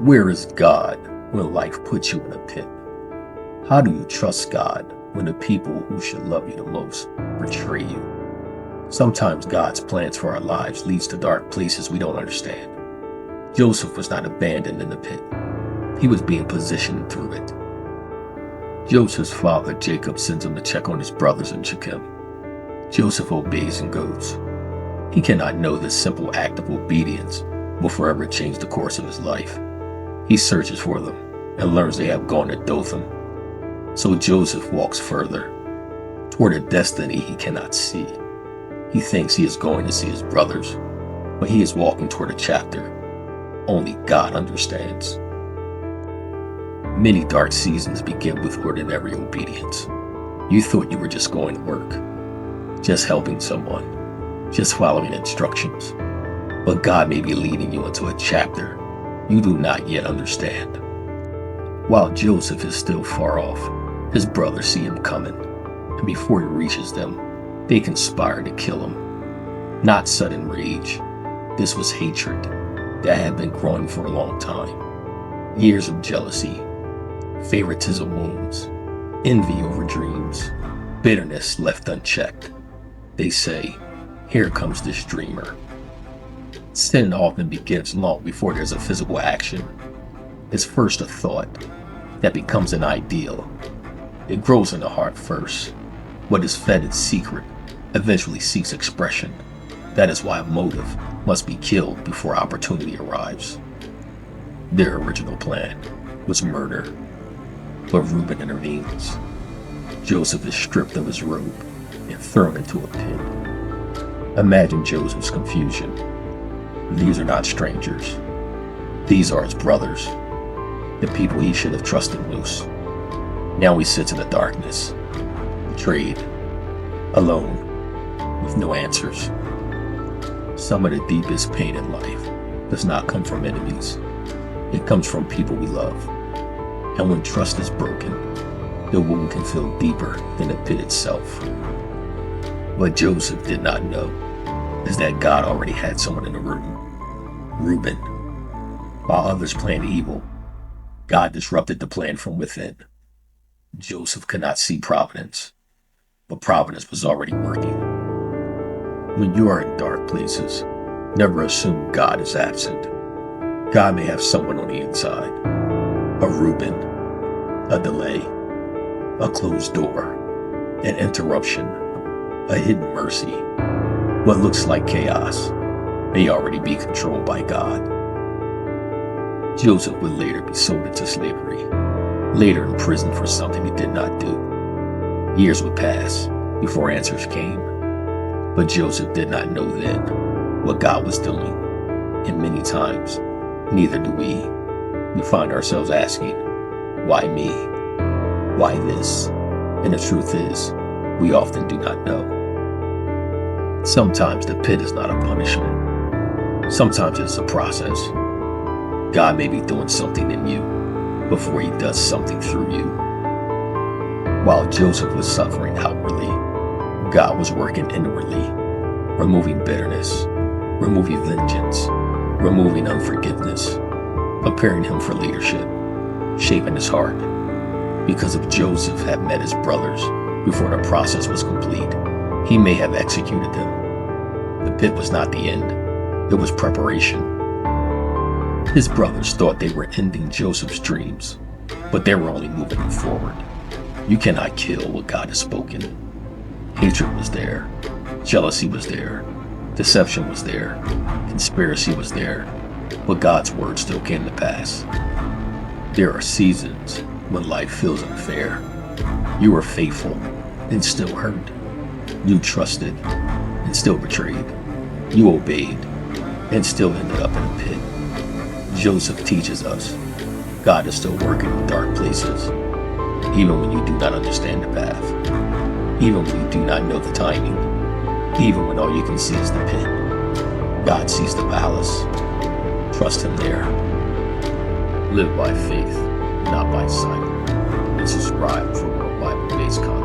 Where is God when life puts you in a pit? How do you trust God when the people who should love you the most betray you? Sometimes God's plans for our lives leads to dark places we don't understand. Joseph was not abandoned in the pit. He was being positioned through it. Joseph's father, Jacob, sends him to check on his brothers in Shechem. Joseph obeys and goes. He cannot know this simple act of obedience will forever change the course of his life. He searches for them and learns they have gone to Dothan. So Joseph walks further, toward a destiny he cannot see. He thinks he is going to see his brothers, but he is walking toward a chapter only God understands. Many dark seasons begin with ordinary obedience. You thought you were just going to work, just helping someone, just following instructions. But God may be leading you into a chapter you do not yet understand. While Joseph is still far off, his brothers see him coming, and before he reaches them, they conspire to kill him. Not sudden rage. This was hatred that had been growing for a long time. Years of jealousy, favoritism wounds, envy over dreams, bitterness left unchecked. They say, "Here comes this dreamer." Sin often begins long before there's a physical action. It's first a thought that becomes an ideal. It grows in the heart first. What is fed in secret eventually seeks expression. That is why a motive must be killed before opportunity arrives. Their original plan was murder, but Reuben intervenes. Joseph is stripped of his robe and thrown into a pit. Imagine Joseph's confusion. These are not strangers. These are his brothers, the people he should have trusted most. Now he sits in the darkness, betrayed, alone, with no answers. Some of the deepest pain in life does not come from enemies. It comes from people we love. And when trust is broken, the wound can feel deeper than the pit itself. What Joseph did not know is that God already had someone in the room. Reuben. While others planned evil, God disrupted the plan from within. Joseph could not see providence, but providence was already working. When you are in dark places, never assume God is absent. God may have someone on the inside. A Reuben, a delay, a closed door, an interruption, a hidden mercy. What looks like chaos may already be controlled by God. Joseph would later be sold into slavery, later imprisoned for something he did not do. Years would pass before answers came, but Joseph did not know then what God was doing, and many times, neither do we. We find ourselves asking, why me? Why this? And the truth is, we often do not know. Sometimes the pit is not a punishment. Sometimes it's a process. God may be doing something in you before he does something through you. While Joseph was suffering outwardly, God was working inwardly, removing bitterness, removing vengeance, removing unforgiveness, preparing him for leadership, shaping his heart. Because if Joseph had met his brothers before the process was complete, he may have executed them. The pit was not the end. It was preparation. His brothers thought they were ending Joseph's dreams, but they were only moving him forward. You cannot kill what God has spoken. Hatred was there. Jealousy was there. Deception was there. Conspiracy was there. But God's word still came to pass. There are seasons when life feels unfair. You were faithful and still hurt. You trusted and still betrayed. You obeyed and still ended up in a pit. Joseph teaches us God is still working in dark places, even when you do not understand the path, even when you do not know the timing, even when all you can see is the pit. God sees the palace. Trust him there. Live by faith, not by sight. And subscribe for more Bible-based content.